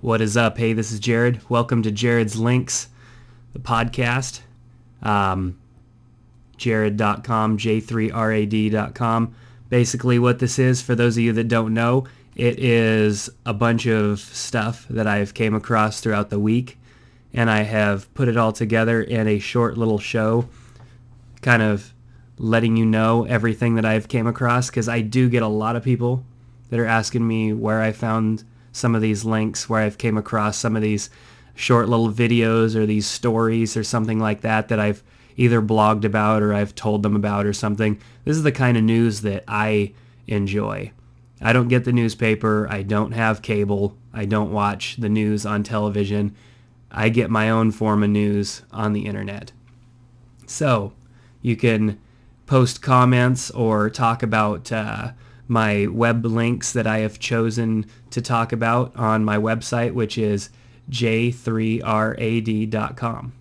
What is up? Hey, this is Jerad. Welcome to Jerad's Links, the podcast. Jerad.com, J3RAD.com. Basically what this is, for those of you that don't know, it is a bunch of stuff that I've came across throughout the week, and I have put it all together in a short little show, kind of letting you know everything that I've came across, because I do get a lot of people that are asking me where I found some of these links, where I've came across some of these short little videos or these stories or something like that that I've either blogged about or I've told them about or something. This is the kind of news that I enjoy. I don't get the newspaper. I don't have cable. I don't watch the news on television. I get my own form of news on the internet. So you can post comments or talk about my web links that I have chosen to talk about on my website, which is j3rad.com. I'm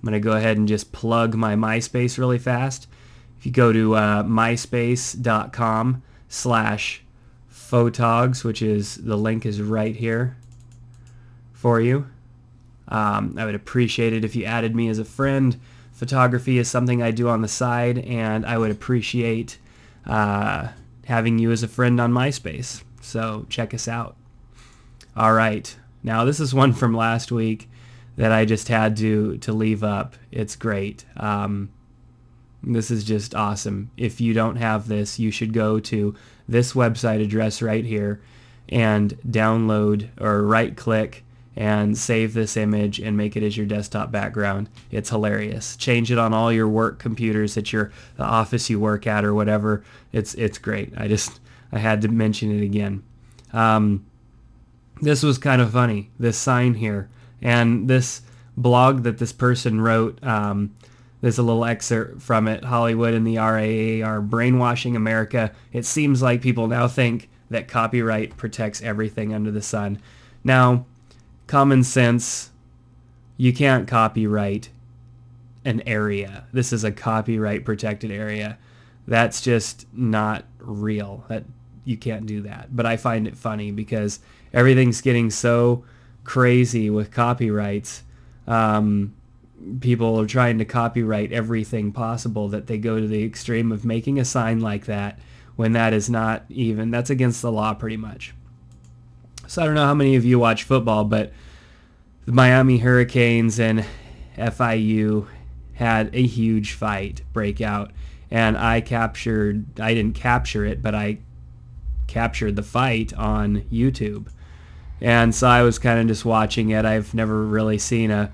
going to go ahead and just plug my MySpace really fast. If you go to myspace.com/photogs, which is, the link is right here for you. I would appreciate it if you added me as a friend. Photography is something I do on the side, and I would appreciate having you as a friend on MySpace. So check us out. All right. Now this is one from last week that I just had to leave up. It's great. This is just awesome. If you don't have this, you should go to this website address right here and download or right-click and save this image and make it as your desktop background. It's hilarious. Change it on all your work computers at the office you work at or whatever. It's great. I had to mention it again. This was kind of funny, this sign here. And this blog that this person wrote, there's a little excerpt from it. Hollywood and the RAA are brainwashing America. It seems like people now think that copyright protects everything under the sun. Now, common sense, you can't copyright an area. This is a copyright protected area. That's just not real. That you can't do that. But I find it funny because everything's getting so crazy with copyrights. People are trying to copyright everything possible that they go to the extreme of making a sign like that when that is not even, that's against the law pretty much. So I don't know how many of you watch football, but the Miami Hurricanes and FIU had a huge fight break out, and I didn't capture it, but I captured the fight on YouTube. And so I was kind of just watching it. I've never really seen a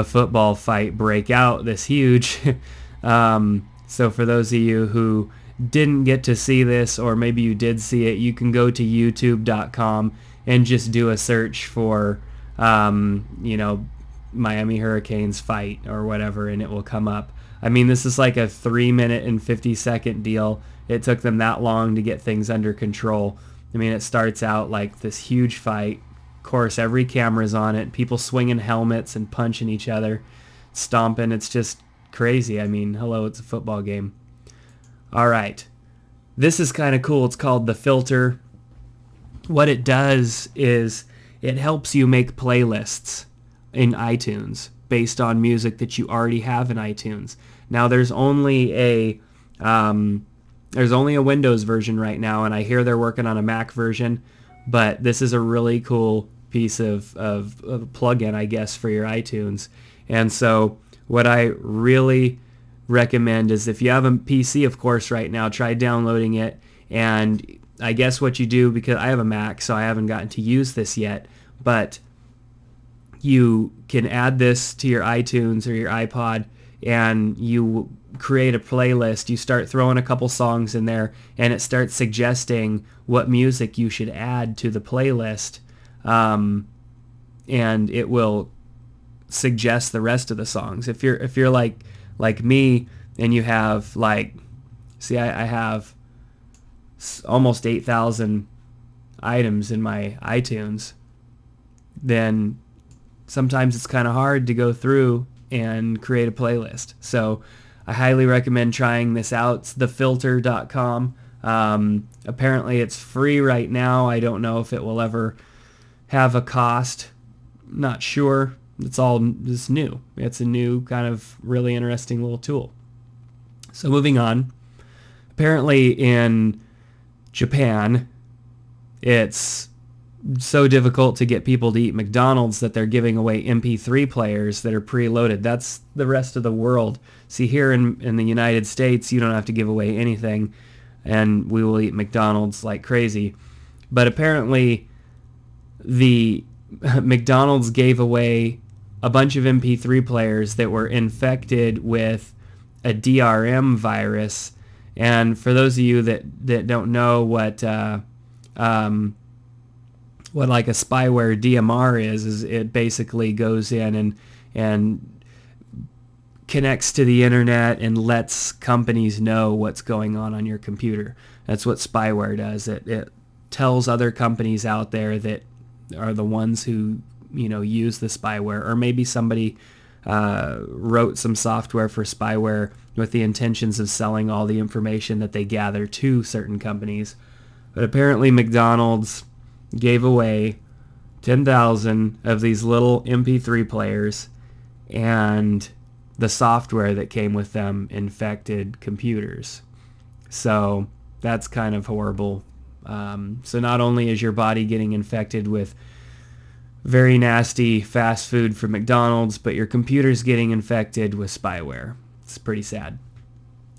football fight break out this huge. So for those of you who didn't get to see this, or maybe you did see it, you can go to youtube.com and just do a search for, Miami Hurricanes fight or whatever, and it will come up. I mean, this is like a 3-minute and 50-second deal. It took them that long to get things under control. I mean, it starts out like this huge fight. Of course, every camera's on it. People swinging helmets and punching each other, stomping. It's just crazy. I mean, hello, it's a football game. All right. This is kind of cool. It's called The Filter. What it does is it helps you make playlists in iTunes based on music that you already have in iTunes. Now, there's only a Windows version right now, and I hear they're working on a Mac version, but this is a really cool piece of plugin, I guess, for your iTunes. And so what I really recommend is, if you have a PC, of course, right now, try downloading it. And I guess what you do, because I have a Mac, so I haven't gotten to use this yet, but you can add this to your iTunes or your iPod, and you create a playlist. You start throwing a couple songs in there, and it starts suggesting what music you should add to the playlist, and it will suggest the rest of the songs. If you're like me, and you have I have almost 8,000 items in my iTunes, then sometimes it's kind of hard to go through and create a playlist. So I highly recommend trying this out. It's thefilter.com. Apparently it's free right now. I don't know if it will ever have a cost. Not sure. It's new. It's a new kind of really interesting little tool. So moving on. Apparently in Japan, it's so difficult to get people to eat McDonald's that they're giving away MP3 players that are preloaded. That's the rest of the world. See, here in the United States, you don't have to give away anything, and we will eat McDonald's like crazy. But apparently, the McDonald's gave away a bunch of MP3 players that were infected with a DRM virus. And for those of you that don't know what like a spyware DMR is it basically goes in and connects to the internet and lets companies know what's going on your computer. That's what spyware does. It tells other companies out there that are the ones who use the spyware, or maybe somebody wrote some software for spyware with the intentions of selling all the information that they gather to certain companies. But apparently McDonald's gave away 10,000 of these little MP3 players, and the software that came with them infected computers. So that's kind of horrible. So not only is your body getting infected with very nasty fast food from McDonald's, but your computer's getting infected with spyware. It's pretty sad.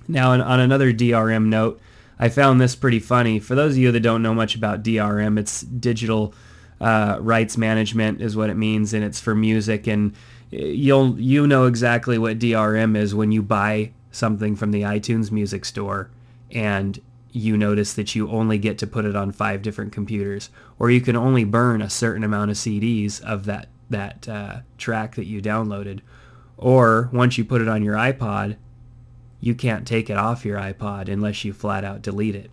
Now, on another DRM note, I found this pretty funny. For those of you that don't know much about DRM, it's digital rights management is what it means, and it's for music. And you know exactly what DRM is when you buy something from the iTunes Music Store, and you notice that you only get to put it on 5 different computers, or you can only burn a certain amount of CDs of that track that you downloaded. Or once you put it on your iPod, you can't take it off your iPod unless you flat out delete it.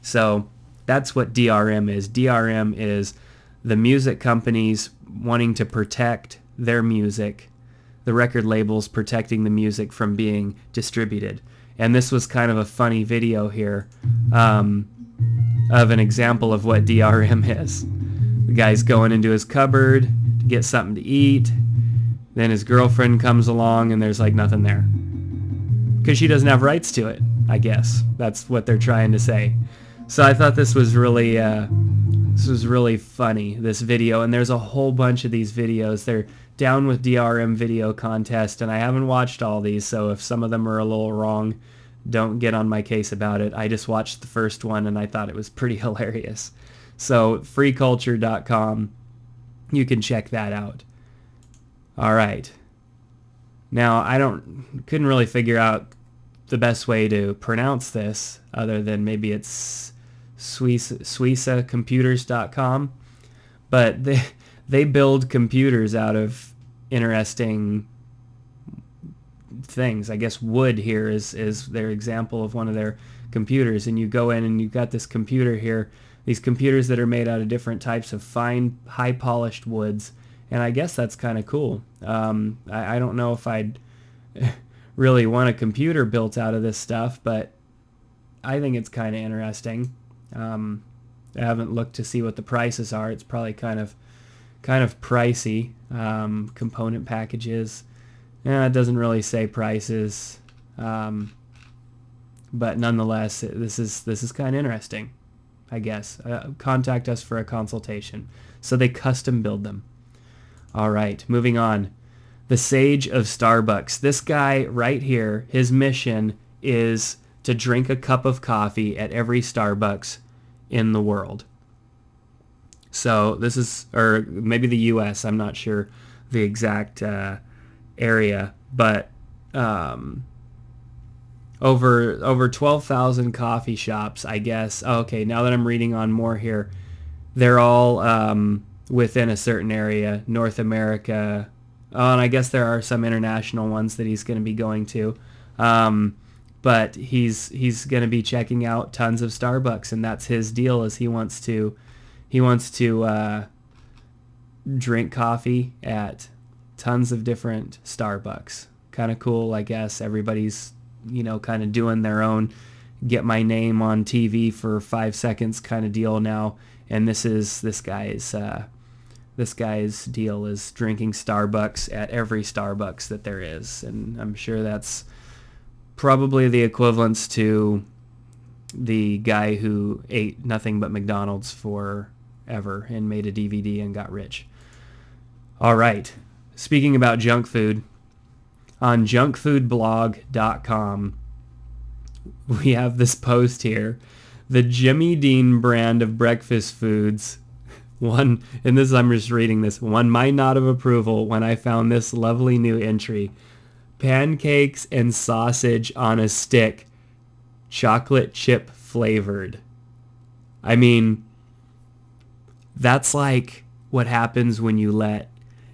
So that's what DRM is. DRM is the music companies wanting to protect their music, the record labels protecting the music from being distributed. And this was kind of a funny video here of an example of what DRM is. The guy's going into his cupboard to get something to eat. Then his girlfriend comes along and there's like nothing there, because she doesn't have rights to it, I guess. That's what they're trying to say. So I thought this was really funny, this video. And there's a whole bunch of these videos. They're Down with DRM video contest, and I haven't watched all these, so if some of them are a little wrong, don't get on my case about it. I just watched the first one and I thought it was pretty hilarious. So freeculture.com, you can check that out. All right. Now, couldn't really figure out the best way to pronounce this, other than maybe it's SuisaComputers.com, but they build computers out of interesting things. I guess wood here is their example of one of their computers, and you go in and you've got this computer here, these computers that are made out of different types of fine, high polished woods, and I guess that's kind of cool. I don't know if I'd really want a computer built out of this stuff, but I think it's kind of interesting. I haven't looked to see what the prices are. It's probably kind of pricey. Component packages. It doesn't really say prices, but nonetheless, this is kind of interesting, I guess. Contact us for a consultation. So they custom build them. All right, moving on. The Sage of Starbucks. This guy right here, his mission is to drink a cup of coffee at every Starbucks in the world. So this is, or maybe the U.S., I'm not sure the exact area, but over 12,000 coffee shops, I guess. Oh, okay, now that I'm reading on more here, they're all within a certain area, North America. Oh, and I guess there are some international ones that he's going to be going to. But he's going to be checking out tons of Starbucks, and that's his deal. Is he wants to drink coffee at tons of different Starbucks. Kind of cool, I guess. Everybody's kind of doing their own get my name on TV for 5 seconds kind of deal now, and this guy's this guy's deal is drinking Starbucks at every Starbucks that there is. And I'm sure that's probably the equivalence to the guy who ate nothing but McDonald's forever and made a DVD and got rich. All right. Speaking about junk food, on junkfoodblog.com, we have this post here. The Jimmy Dean brand of breakfast foods, one, and this I'm just reading this, won my nod of approval when I found this lovely new entry. Pancakes and sausage on a stick, chocolate chip flavored. I mean, that's like what happens when you let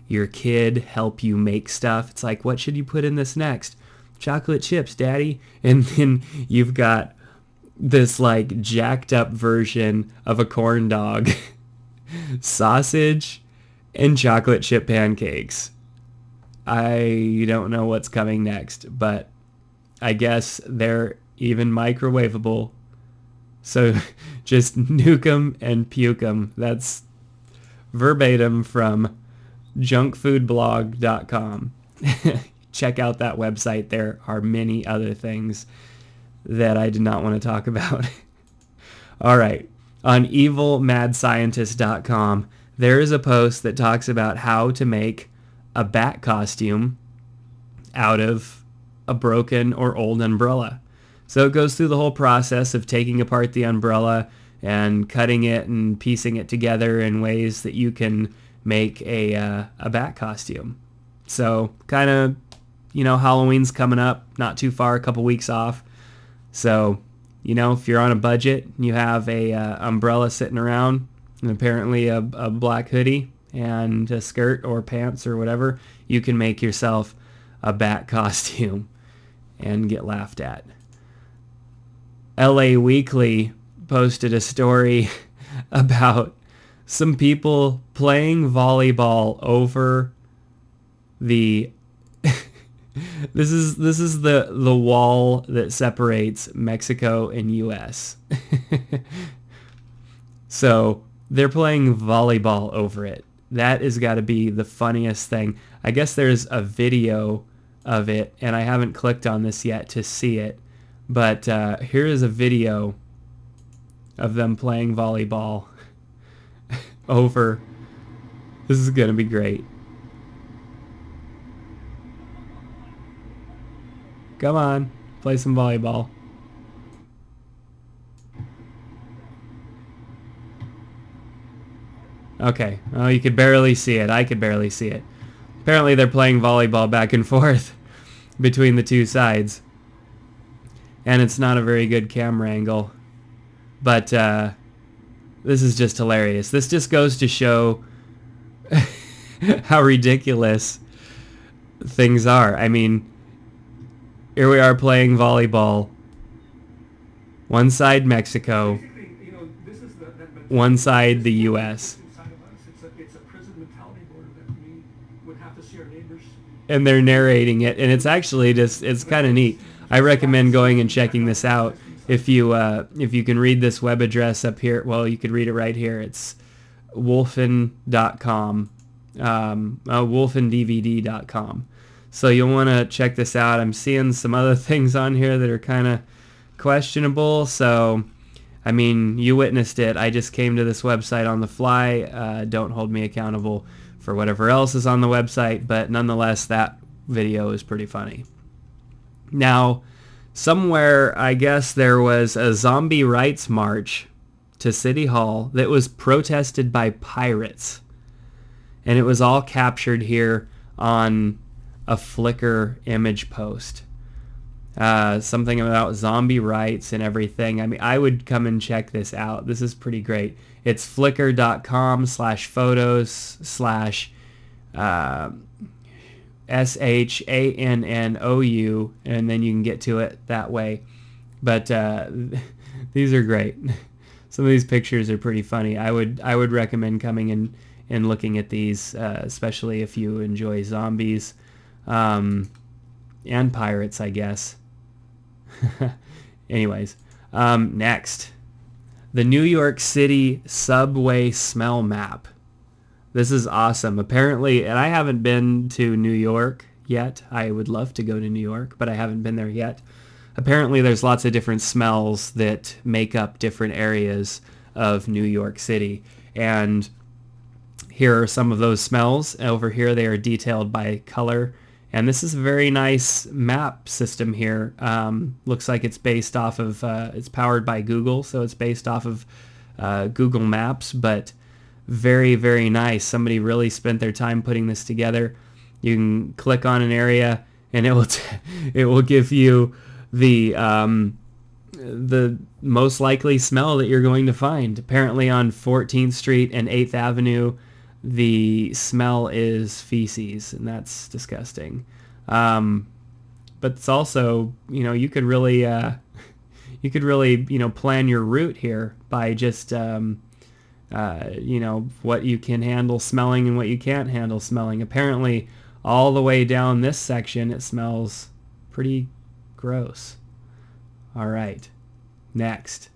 your kid help you make stuff. It's like, what should you put in this next? Chocolate chips, Daddy. And then you've got this like jacked up version of a corn dog, sausage, and chocolate chip pancakes. I don't know what's coming next, but I guess they're even microwavable. So just nuke 'em and puke 'em. That's verbatim from junkfoodblog.com. Check out that website. There are many other things that I did not want to talk about. All right. On evilmadscientist.com, there is a post that talks about how to make a bat costume out of a broken or old umbrella. So it goes through the whole process of taking apart the umbrella and cutting it and piecing it together in ways that you can make a bat costume. So kind of, Halloween's coming up, not too far, a couple weeks off. So, if you're on a budget, you have a umbrella sitting around, and apparently a black hoodie and a skirt or pants or whatever, you can make yourself a bat costume and get laughed at. LA Weekly posted a story about some people playing volleyball over the this is the wall that separates Mexico and US. So they're playing volleyball over it. That has got to be the funniest thing. I guess there's a video of it, and I haven't clicked on this yet to see it. But here is a video of them playing volleyball over. This is going to be great. Come on, play some volleyball. Okay, oh, you could barely see it. I could barely see it. Apparently they're playing volleyball back and forth between the two sides. And it's not a very good camera angle. But this is just hilarious. This just goes to show how ridiculous things are. I mean, here we are playing volleyball. One side Mexico, one side the U.S. And they're narrating it, and it's actually just, it's kind of neat. I recommend going and checking this out. If you can read this web address up here, well, you could read it right here. It's wolfen.com, wolfendvd.com. So you'll want to check this out. I'm seeing some other things on here that are kind of questionable. So, I mean, you witnessed it. I just came to this website on the fly. Don't hold me accountable for whatever else is on the website, but nonetheless, that video is pretty funny. Now, somewhere, I guess there was a zombie rights march to City Hall that was protested by pirates. And it was all captured here on a Flickr image post. Something about zombie rights and everything. I mean, I would come and check this out. This is pretty great. It's flickr.com/photos/SHANNOU, and then you can get to it that way. But these are great. Some of these pictures are pretty funny. I would recommend coming in and looking at these, especially if you enjoy zombies and pirates, I guess. Anyways, next. The New York City subway smell map. This is awesome. Apparently, and I haven't been to New York yet. I would love to go to New York, but I haven't been there yet. Apparently, there's lots of different smells that make up different areas of New York City. And here are some of those smells. Over here, they are detailed by color. And this is a very nice map system here. Looks like it's based off of, it's powered by Google, so it's based off of Google Maps, but very, very nice. Somebody really spent their time putting this together. You can click on an area, and it will it will give you the most likely smell that you're going to find. Apparently, on 14th Street and 8th Avenue, the smell is feces, and that's disgusting. But it's also, you could really plan your route here by just what you can handle smelling and what you can't handle smelling. Apparently, all the way down this section, it smells pretty gross. All right, next.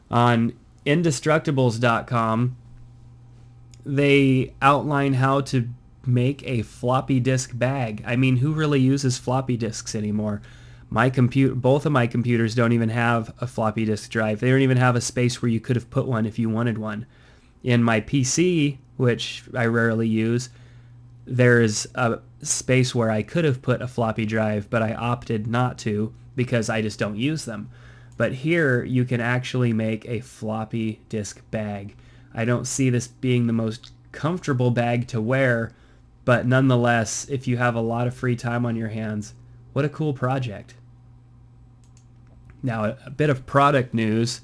On indestructibles.com, they outline how to make a floppy disk bag. I mean, who really uses floppy disks anymore? Both of my computers don't even have a floppy disk drive. They don't even have a space where you could have put one if you wanted one. In my PC, which I rarely use, there's a space where I could have put a floppy drive, but I opted not to because I just don't use them. But here you can actually make a floppy disk bag. I don't see this being the most comfortable bag to wear, but nonetheless, if you have a lot of free time on your hands, what a cool project. Now, a bit of product news.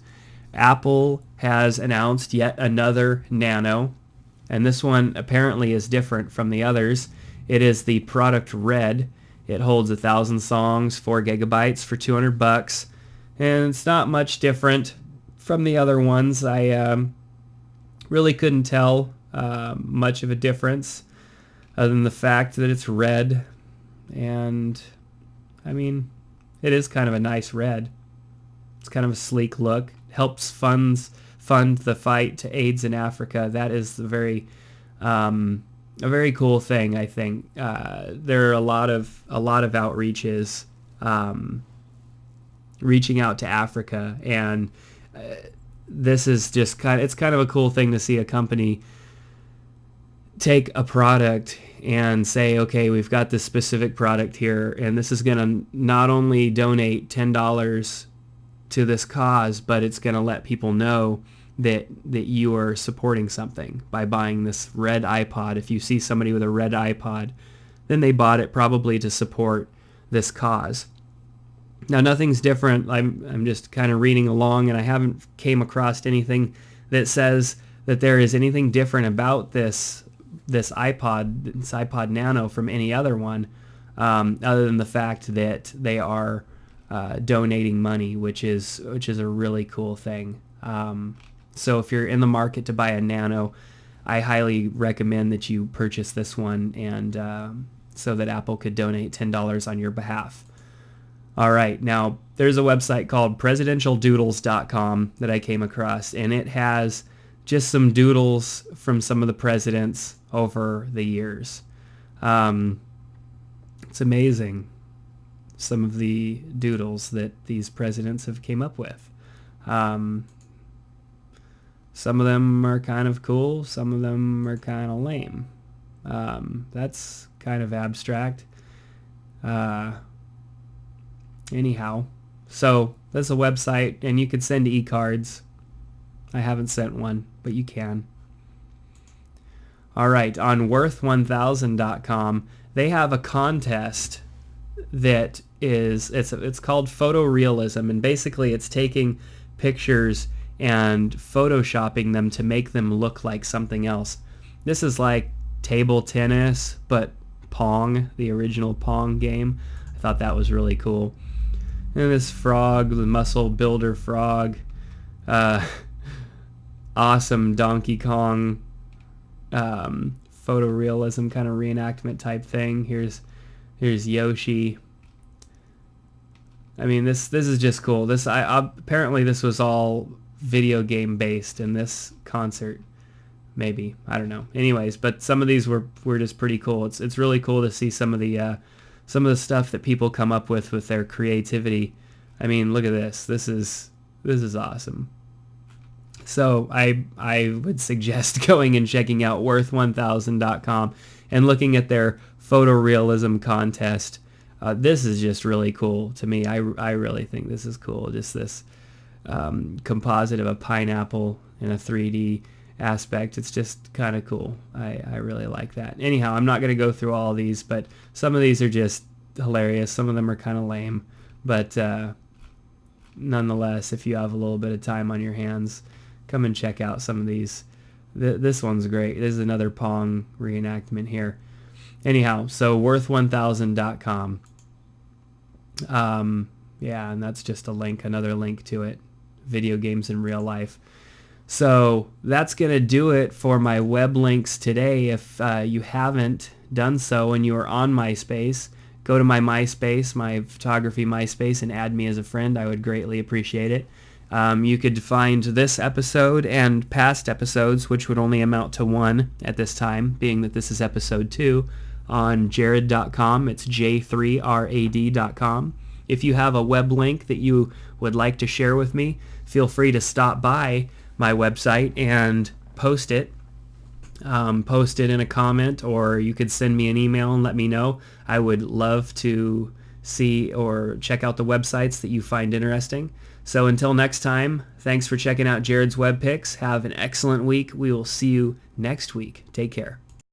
Apple has announced yet another Nano, and this one apparently is different from the others. It is the product Red. It holds 1,000 songs, 4 gigabytes for $200, and it's not much different from the other ones. I really couldn't tell much of a difference other than the fact that it's red, and I mean, it is kind of a nice red. It's kind of a sleek look. Helps fund the fight to AIDS in Africa. That is a very cool thing. I think there are a lot of outreaches reaching out to Africa, and this is just it's kind of a cool thing to see a company take a product and say, okay, we've got this specific product here, and this is going to not only donate $10 to this cause, but it's going to let people know that you are supporting something by buying this red iPod. If you see somebody with a red iPod, then they bought it probably to support this cause. Now, nothing's different. I'm just kind of reading along, and I haven't came across anything that says that there is anything different about this iPod Nano from any other one, other than the fact that they are donating money, which is a really cool thing. So if you're in the market to buy a Nano, I highly recommend that you purchase this one, and so that Apple could donate $10 on your behalf. All right, now there's a website called presidentialdoodles.com that I came across, and it has just some doodles from some of the presidents over the years. It's amazing, some of the doodles that these presidents have came up with. Some of them are kind of cool, some of them are kind of lame. That's kind of abstract. Anyhow, so that's a website, and you could send e-cards. I haven't sent one, but you can. All right, on worth1000.com, they have a contest that is, it's called photorealism, and basically it's taking pictures and photoshopping them to make them look like something else. This is like table tennis, but Pong, the original Pong game. I thought that was really cool. And this frog, the muscle builder frog, awesome Donkey Kong photorealism kind of reenactment type thing. Here's Yoshi. I mean, this is just cool. Apparently this was all video game based in this concert. maybe, I don't know. Anyways, but some of these were just pretty cool. It's really cool to see some of the stuff that people come up with their creativity. I mean, look at this. This is awesome. So I would suggest going and checking out worth1000.com and looking at their photorealism contest. This is just really cool to me. I really think this is cool. Just this composite of a pineapple in a 3D aspect. It's just kind of cool. I really like that. Anyhow, I'm not going to go through all of these, but some of these are just hilarious. Some of them are kind of lame, but nonetheless, if you have a little bit of time on your hands, come and check out some of these. This one's great. This is another Pong reenactment here. Anyhow, so worth1000.com. Yeah, and that's just a link, another link to it. Video games in real life. So that's going to do it for my web links today. If you haven't done so and you are on MySpace, go to my MySpace, my photography MySpace, and add me as a friend. I would greatly appreciate it. You could find this episode and past episodes, which would only amount to one at this time, being that this is episode 2, on Jerad.com. It's J3RAD.com. If you have a web link that you would like to share with me, feel free to stop by my website and post it. Post it in a comment, or you could send me an email and let me know. I would love to see or check out the websites that you find interesting. So until next time, thanks for checking out Jared's Web Picks. Have an excellent week. We will see you next week. Take care.